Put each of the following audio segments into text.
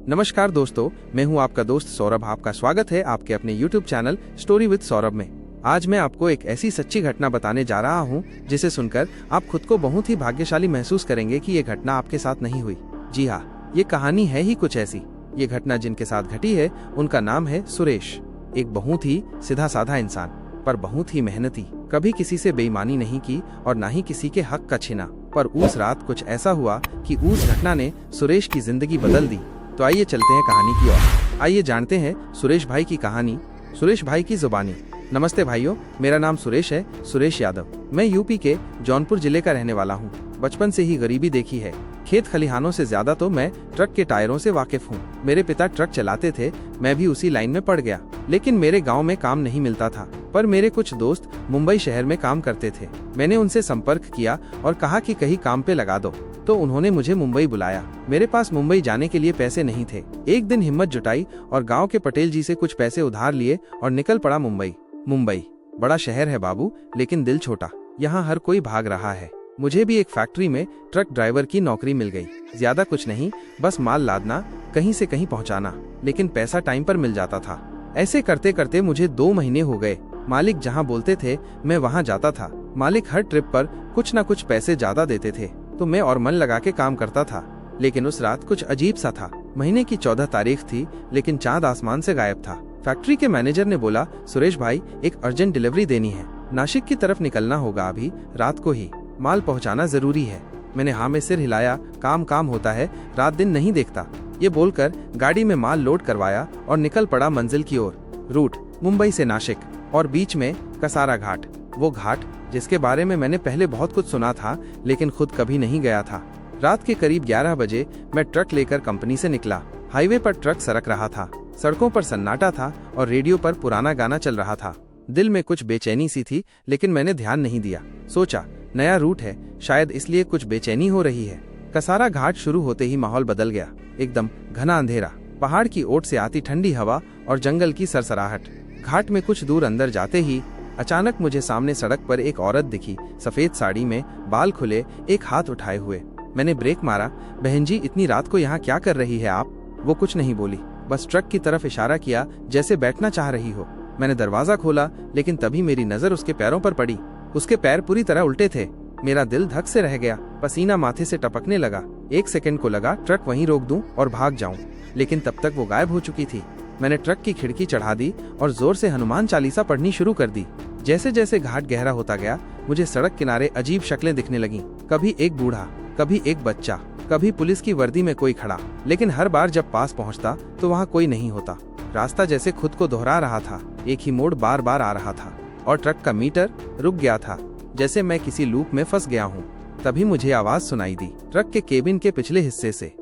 नमस्कार दोस्तों, मैं हूं आपका दोस्त सौरभ। आपका स्वागत है आपके अपने YouTube channel story with Saurabh में। आज मैं आपको एक ऐसी सच्ची घटना बताने जा रहा हूं जिसे सुनकर आप खुद को बहुत ही भाग्यशाली महसूस करेंगे कि ये घटना आपके साथ नहीं हुई। जी हाँ, ये कहानी है ही कुछ ऐसी। ये घटना जिनके साथ घटी है उनका नाम है सुरेश। एक बहुत ही सीधा साधा इंसान, पर बहुत ही मेहनती। कभी किसी से बेईमानी नहीं की और ना ही किसी के हक का छीना। पर उस रात कुछ ऐसा हुआ कि उस घटना ने सुरेश की जिंदगी बदल दी। तो आइए चलते हैं कहानी की ओर। आइए जानते हैं सुरेश भाई की कहानी, सुरेश भाई की जुबानी। नमस्ते भाइयों, मेरा नाम सुरेश है, सुरेश यादव। मैं यूपी के जौनपुर जिले का रहने वाला हूँ। बचपन से ही गरीबी देखी है। खेत खलिहानों से ज्यादा तो मैं ट्रक के टायरों से वाकिफ हूँ। मेरे पिता ट्रक चलाते थे, मैं भी उसी लाइन में पड़ गया। लेकिन मेरे गांव में काम नहीं मिलता था, पर मेरे कुछ दोस्त मुंबई शहर में काम करते थे। मैंने उनसे संपर्क किया और कहा कि कहीं काम पे लगा दो, तो उन्होंने मुझे मुंबई बुलाया। मेरे पास मुंबई जाने के लिए पैसे नहीं थे। एक दिन हिम्मत जुटाई और गांव के पटेल जी से कुछ पैसे उधार लिए और निकल पड़ा मुंबई। मुंबई बड़ा शहर है बाबू, लेकिन दिल छोटा। यहाँ हर कोई भाग रहा है। मुझे भी एक फैक्ट्री में ट्रक ड्राइवर की नौकरी मिल गई। ज्यादा कुछ नहीं, बस माल लादना, कहीं से कहीं पहुँचाना, लेकिन पैसा टाइम पर मिल जाता था। ऐसे करते करते मुझे 2 महीने हो गए। मालिक जहाँ बोलते थे मैं वहाँ जाता था। मालिक हर ट्रिप पर कुछ न कुछ पैसे ज्यादा देते थे, तो मैं और मन लगा के काम करता था। लेकिन उस रात कुछ अजीब सा था। महीने की 14 तारीख थी, लेकिन चांद आसमान से गायब था। फैक्ट्री के मैनेजर ने बोला, सुरेश भाई एक अर्जेंट डिलीवरी देनी है, नासिक की तरफ निकलना होगा, अभी रात को ही माल पहुंचाना जरूरी है। मैंने हाँ में सिर हिलाया। काम काम होता है, रात दिन नहीं देखता। ये बोलकर गाड़ी में माल लोड करवाया और निकल पड़ा मंजिल की ओर। रूट मुंबई से नासिक और बीच में कसारा घाट। वो घाट जिसके बारे में मैंने पहले बहुत कुछ सुना था, लेकिन खुद कभी नहीं गया था। रात के करीब 11 बजे मैं ट्रक लेकर कंपनी से निकला। हाईवे पर ट्रक सरक रहा था, सड़कों पर सन्नाटा था और रेडियो पर पुराना गाना चल रहा था। दिल में कुछ बेचैनी सी थी, लेकिन मैंने ध्यान नहीं दिया। सोचा नया रूट है, शायद इसलिए कुछ बेचैनी हो रही है। कसारा घाट शुरू होते ही माहौल बदल गया। एकदम घना अंधेरा, पहाड़ की ओट से आती ठंडी हवा और जंगल की सरसराहट। घाट में कुछ दूर अंदर जाते ही अचानक मुझे सामने सड़क पर एक औरत दिखी, सफेद साड़ी में, बाल खुले, एक हाथ उठाए हुए। मैंने ब्रेक मारा। बहन जी, इतनी रात को यहाँ क्या कर रही है आप? वो कुछ नहीं बोली, बस ट्रक की तरफ इशारा किया जैसे बैठना चाह रही हो। मैंने दरवाजा खोला, लेकिन तभी मेरी नजर उसके पैरों पर पड़ी। उसके पैर पूरी तरह उल्टे थे। मेरा दिल धक से रह गया, पसीना माथे से टपकने लगा। 1 सेकंड को लगा ट्रक वहीं रोक दूं और भाग जाऊं, लेकिन तब तक वो गायब हो चुकी थी। मैंने ट्रक की खिड़की चढ़ा दी और जोर से हनुमान चालीसा पढ़नी शुरू कर दी। जैसे जैसे घाट गहरा होता गया, मुझे सड़क किनारे अजीब शक्लें दिखने लगीं। कभी एक बूढ़ा, कभी एक बच्चा, कभी पुलिस की वर्दी में कोई खड़ा। लेकिन हर बार जब पास पहुंचता तो वहाँ कोई नहीं होता। रास्ता जैसे खुद को दोहरा रहा था। एक ही मोड़ बार बार आ रहा था और ट्रक का मीटर रुक गया था, जैसे मैं किसी लूप में फंस गया हूँ। तभी मुझे आवाज सुनाई दी, ट्रक के केबिन के पिछले हिस्से से,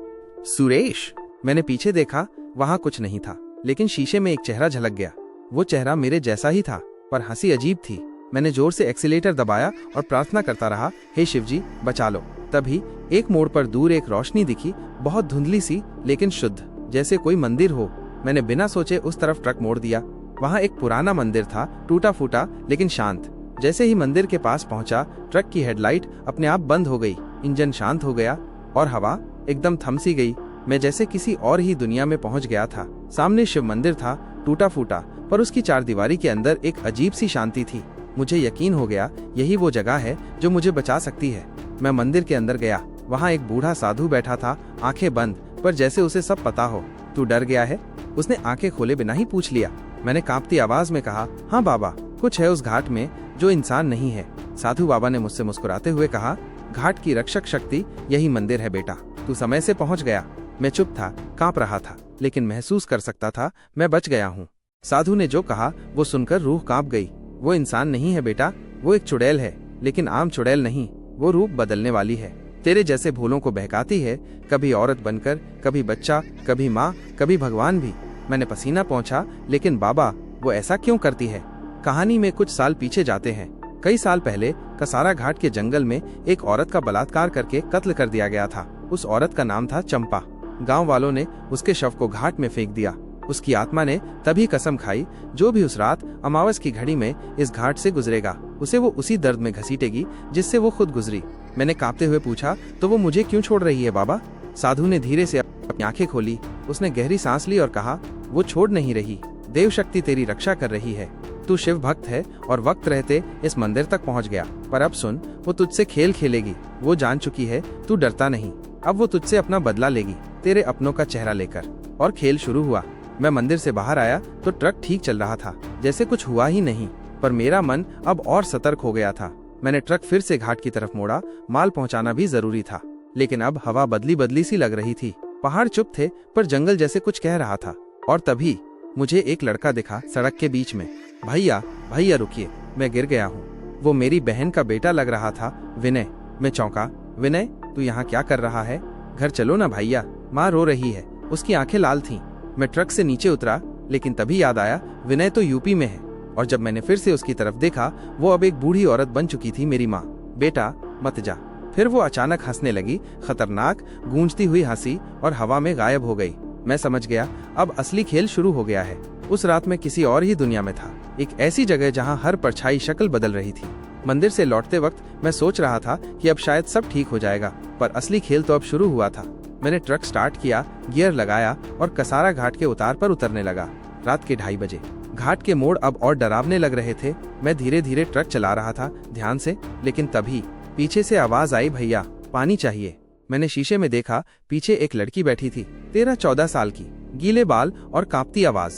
सुरेश। मैंने पीछे देखा, वहाँ कुछ नहीं था, लेकिन शीशे में एक चेहरा झलक गया। वो चेहरा मेरे जैसा ही था, पर हंसी अजीब थी। मैंने जोर से एक्सीलेटर दबाया और प्रार्थना करता रहा, हे शिव जी बचा लो। तभी एक मोड़ पर दूर एक रोशनी दिखी, बहुत धुंधली सी लेकिन शुद्ध, जैसे कोई मंदिर हो। मैंने बिना सोचे उस तरफ ट्रक मोड़ दिया। वहाँ एक पुराना मंदिर था, टूटा फूटा लेकिन शांत। जैसे ही मंदिर के पास पहुंचा, ट्रक की हेडलाइट अपने आप बंद हो गई, इंजन शांत हो गया और हवा एकदम थम सी गई। मैं जैसे किसी और ही दुनिया में पहुंच गया था। सामने शिव मंदिर था, टूटा फूटा, पर उसकी चारदीवारी के अंदर एक अजीब सी शांति थी। मुझे यकीन हो गया यही वो जगह है जो मुझे बचा सकती है। मैं मंदिर के अंदर गया। वहाँ एक बूढ़ा साधु बैठा था, आंखें बंद, पर जैसे उसे सब पता हो। तू डर गया है? उसने आंखें खोले बिना ही पूछ लिया। मैंने कांपती आवाज में कहा, हाँ बाबा, कुछ है उस घाट में जो इंसान नहीं है। साधु बाबा ने मुझसे मुस्कुराते हुए कहा, घाट की रक्षक शक्ति यही मंदिर है बेटा, तू समय से पहुंच गया। मैं चुप था, कांप रहा था, लेकिन महसूस कर सकता था मैं बच गया हूँ। साधु ने जो कहा वो सुनकर रूह कांप गई। वो इंसान नहीं है बेटा, वो एक चुड़ैल है, लेकिन आम चुड़ैल नहीं। वो रूप बदलने वाली है, तेरे जैसे भूलों को बहकाती है, कभी औरत बनकर, कभी बच्चा, कभी माँ, कभी भगवान भी। मैंने पसीना पोंछा, लेकिन बाबा वो ऐसा क्यों करती है? कहानी में कुछ साल पीछे जाते हैं। कई साल पहले कसारा घाट के जंगल में एक औरत का बलात्कार करके कत्ल कर दिया गया था। उस औरत का नाम था चंपा। गांव वालों ने उसके शव को घाट में फेंक दिया। उसकी आत्मा ने तभी कसम खाई, जो भी उस रात अमावस की घड़ी में इस घाट से गुजरेगा, उसे वो उसी दर्द में घसीटेगी जिससे वो खुद गुजरी। मैंने कांपते हुए पूछा, तो वो मुझे क्यों छोड़ रही है बाबा? साधु ने धीरे से अपनी आंखें खोली उसने गहरी सांस ली और कहा, वो छोड़ नहीं रही, देव शक्ति तेरी रक्षा कर रही है। तू शिव भक्त है और वक्त रहते इस मंदिर तक पहुंच गया, पर अब सुन, वो तुझसे खेल खेलेगी। वो जान चुकी है तू डरता नहीं, अब वो तुझसे अपना बदला लेगी, तेरे अपनों का चेहरा लेकर। और खेल शुरू हुआ। मैं मंदिर से बाहर आया तो ट्रक ठीक चल रहा था, जैसे कुछ हुआ ही नहीं, पर मेरा मन अब और सतर्क हो गया था। मैंने ट्रक फिर से घाट की तरफ मोड़ा, माल पहुंचाना भी जरूरी था। लेकिन अब हवा बदली बदली सी लग रही थी। पहाड़ चुप थे, पर जंगल जैसे कुछ कह रहा था। और तभी मुझे एक लड़का दिखा सड़क के बीच में। भैया भैया रुकिए, मैं गिर गया हूँ। वो मेरी बहन का बेटा लग रहा था, विनय। मैं चौंका। विनय, तू यहाँ क्या कर रहा है? घर चलो ना भैया, माँ रो रही है। उसकी आंखें लाल थीं। मैं ट्रक से नीचे उतरा, लेकिन तभी याद आया विनय तो यूपी में है। और जब मैंने फिर से उसकी तरफ देखा, वो अब एक बूढ़ी औरत बन चुकी थी, मेरी माँ। बेटा मत जा। फिर वो अचानक हंसने लगी, खतरनाक गूंजती हुई हंसी, और हवा में गायब हो गई। मैं समझ गया अब असली खेल शुरू हो गया है। उस रात मैं किसी और ही दुनिया में था, एक ऐसी जगह जहाँ हर परछाई शक्ल बदल रही थी। मंदिर से लौटते वक्त मैं सोच रहा था कि अब शायद सब ठीक हो जाएगा, पर असली खेल तो अब शुरू हुआ था। मैंने ट्रक स्टार्ट किया, गियर लगाया और कसारा घाट के उतार पर उतरने लगा। रात के 2:30 बजे। घाट के मोड़ अब और डरावने लग रहे थे। मैं धीरे धीरे ट्रक चला रहा था, ध्यान से, लेकिन तभी पीछे से आवाज आई, भैया पानी चाहिए। मैंने शीशे में देखा, पीछे एक लड़की बैठी थी, 13-14 साल की, गीले बाल और कांपती आवाज।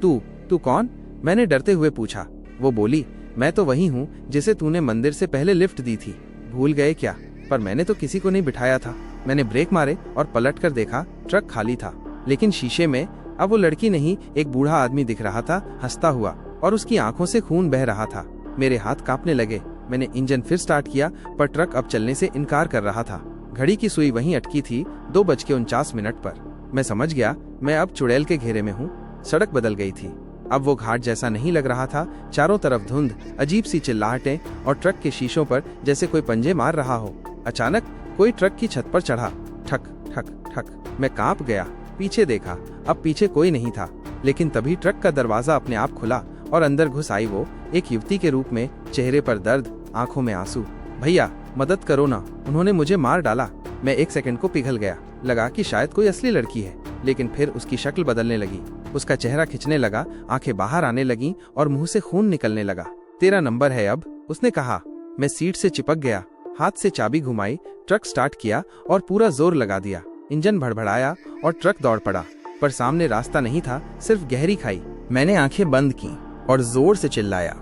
तू कौन? मैंने डरते हुए पूछा। वो बोली, मैं तो वही हूँ जिसे तूने मंदिर से पहले लिफ्ट दी थी। भूल गए क्या? पर मैंने तो किसी को नहीं बिठाया था। मैंने ब्रेक मारे और पलट कर देखा, ट्रक खाली था, लेकिन शीशे में अब वो लड़की नहीं, एक बूढ़ा आदमी दिख रहा था, हंसता हुआ, और उसकी आंखों से खून बह रहा था। मेरे हाथ कांपने लगे। मैंने इंजन फिर स्टार्ट किया, पर ट्रक अब चलने से इनकार कर रहा था। घड़ी की सुई वहीं अटकी थी, 2:49 पर। मैं समझ गया मैं अब चुड़ैल के घेरे में हूँ। सड़क बदल गई थी। अब वो घाट जैसा नहीं लग रहा था। चारों तरफ धुंध, अजीब सी चिल्लाहटें, और ट्रक के शीशों पर जैसे कोई पंजे मार रहा हो। अचानक कोई ट्रक की छत पर चढ़ा। ठक ठक ठक। मैं कांप गया। पीछे देखा, अब पीछे कोई नहीं था, लेकिन तभी ट्रक का दरवाजा अपने आप खुला और अंदर घुस आई वो, एक युवती के रूप में, चेहरे पर दर्द, आंखों में आंसू। भैया मदद करो ना, उन्होंने मुझे मार डाला। मैं 1 सेकंड को पिघल गया। लगा कि शायद कोई असली लड़की है, लेकिन फिर उसकी शक्ल बदलने लगी। उसका चेहरा खिंचने लगा, आंखें बाहर आने लगीं और मुंह से खून निकलने लगा। 13 नंबर है अब, उसने कहा। मैं सीट से चिपक गया, हाथ से चाबी घुमाई, ट्रक स्टार्ट किया और पूरा जोर लगा दिया। इंजन भड़बड़ाया और ट्रक दौड़ पड़ा, पर सामने रास्ता नहीं था, सिर्फ गहरी खाई। मैंने आंखें बंद की और जोर से चिल्लाया,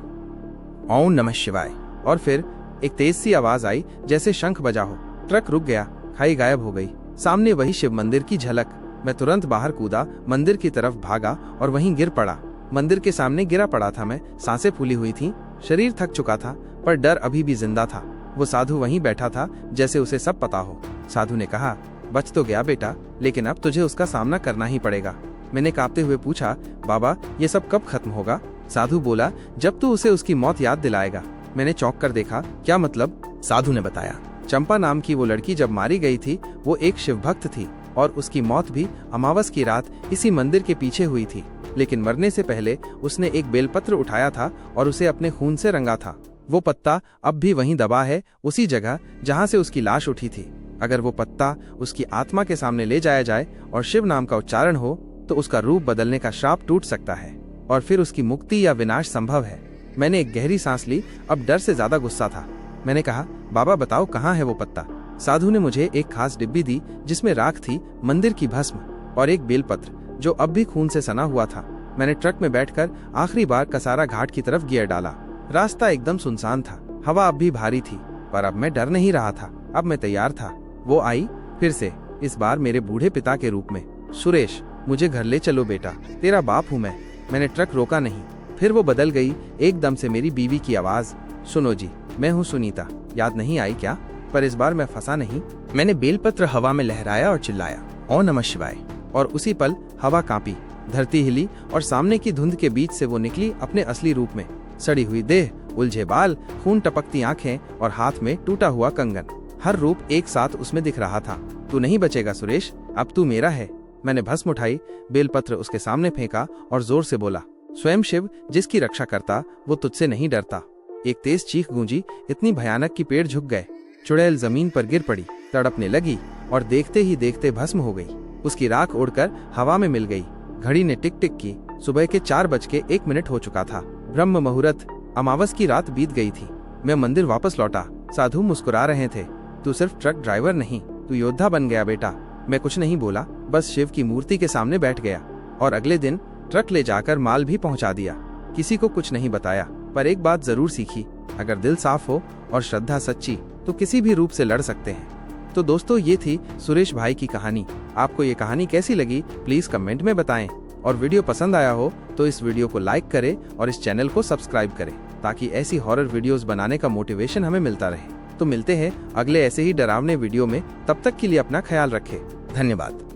ओम नमः शिवाय। और फिर एक तेज सी आवाज आई, जैसे शंख बजा हो। ट्रक रुक गया, खाई गायब हो गई, सामने वही शिव मंदिर की झलक। मैं तुरंत बाहर कूदा, मंदिर की तरफ भागा और वहीं गिर पड़ा। मंदिर के सामने गिरा पड़ा था मैं, सांसें फूली हुई थीं, शरीर थक चुका था, पर डर अभी भी जिंदा था। वो साधु वहीं बैठा था, जैसे उसे सब पता हो। साधु ने कहा, बच तो गया बेटा, लेकिन अब तुझे उसका सामना करना ही पड़ेगा। मैंने कांपते हुए पूछा, बाबा ये सब कब खत्म होगा? साधु बोला, जब तू उसे उसकी मौत याद दिलाएगा। मैंने चौंक कर देखा, क्या मतलब? साधु ने बताया, चंपा नाम की वो लड़की जब मारी गई थी, वो एक शिव भक्त थी और उसकी मौत भी अमावस की रात इसी मंदिर के पीछे हुई थी। लेकिन मरने से पहले उसने एक बेलपत्र उठाया था और उसे अपने खून से रंगा था। वो पत्ता अब भी वहीं दबा है, उसी जगह जहाँ से उसकी लाश उठी थी। अगर वो पत्ता उसकी आत्मा के सामने ले जाया जाए और शिव नाम का उच्चारण हो, तो उसका रूप बदलने का श्राप टूट सकता है और फिर उसकी मुक्ति या विनाश संभव है। मैंने एक गहरी सांस ली, अब डर से ज्यादा गुस्सा था। मैंने कहा, बाबा बताओ कहाँ है वो पत्ता? साधु ने मुझे एक खास डिब्बी दी, जिसमें राख थी, मंदिर की भस्म और एक बेलपत्र जो अब भी खून से सना हुआ था। मैंने ट्रक में बैठकर आखिरी बार कसारा घाट की तरफ गियर डाला। रास्ता एकदम सुनसान था, हवा अब भी भारी थी, पर अब मैं डर नहीं रहा था, अब मैं तैयार था। वो आई फिर से, इस बार मेरे बूढ़े पिता के रूप में। सुरेश, मुझे घर ले चलो बेटा, तेरा बाप हूँ मैं। मैंने ट्रक रोका नहीं। फिर वो बदल गई, एकदम से मेरी बीवी की आवाज, सुनो जी, मैं हूँ सुनीता, याद नहीं आई क्या? पर इस बार मैं फंसा नहीं। मैंने बेलपत्र हवा में लहराया और चिल्लाया, ओम नमः शिवाय। और उसी पल हवा कांपी, धरती हिली और सामने की धुंध के बीच से वो निकली अपने असली रूप में। सड़ी हुई देह, उलझे बाल, खून टपकती आंखें और हाथ में टूटा हुआ कंगन। हर रूप एक साथ उसमें दिख रहा था। तू नहीं बचेगा सुरेश, अब तू मेरा है। मैंने भस्म उठाई, बेलपत्र उसके सामने फेंका और जोर से बोला, स्वयं शिव जिसकी रक्षा करता, वो तुझसे नहीं डरता। एक तेज चीख गूंजी, इतनी भयानक कि पेड़ झुक गए। चुड़ैल जमीन पर गिर पड़ी, तड़पने लगी और देखते ही देखते भस्म हो गई। उसकी राख उड़कर हवा में मिल गई। घड़ी ने टिक टिक की। सुबह के 4:01 हो चुका था। ब्रह्म मुहूर्त, अमावस की रात बीत गई थी। मैं मंदिर वापस लौटा। साधु मुस्कुरा रहे थे। तू सिर्फ ट्रक ड्राइवर नहीं, तू योद्धा बन गया बेटा। मैं कुछ नहीं बोला, बस शिव की मूर्ति के सामने बैठ गया और अगले दिन ट्रक ले जाकर माल भी पहुंचा दिया। किसी को कुछ नहीं बताया, पर एक बात जरूर सीखी, अगर दिल साफ हो और श्रद्धा सच्ची तो किसी भी रूप से लड़ सकते हैं। तो दोस्तों, ये थी सुरेश भाई की कहानी। आपको ये कहानी कैसी लगी प्लीज कमेंट में बताएं, और वीडियो पसंद आया हो तो इस वीडियो को लाइक करें और इस चैनल को सब्सक्राइब करें, ताकि ऐसी हॉरर वीडियोस बनाने का मोटिवेशन हमें मिलता रहे। तो मिलते हैं अगले ऐसे ही डरावने वीडियो में। तब तक के लिए अपना ख्याल रखें। धन्यवाद।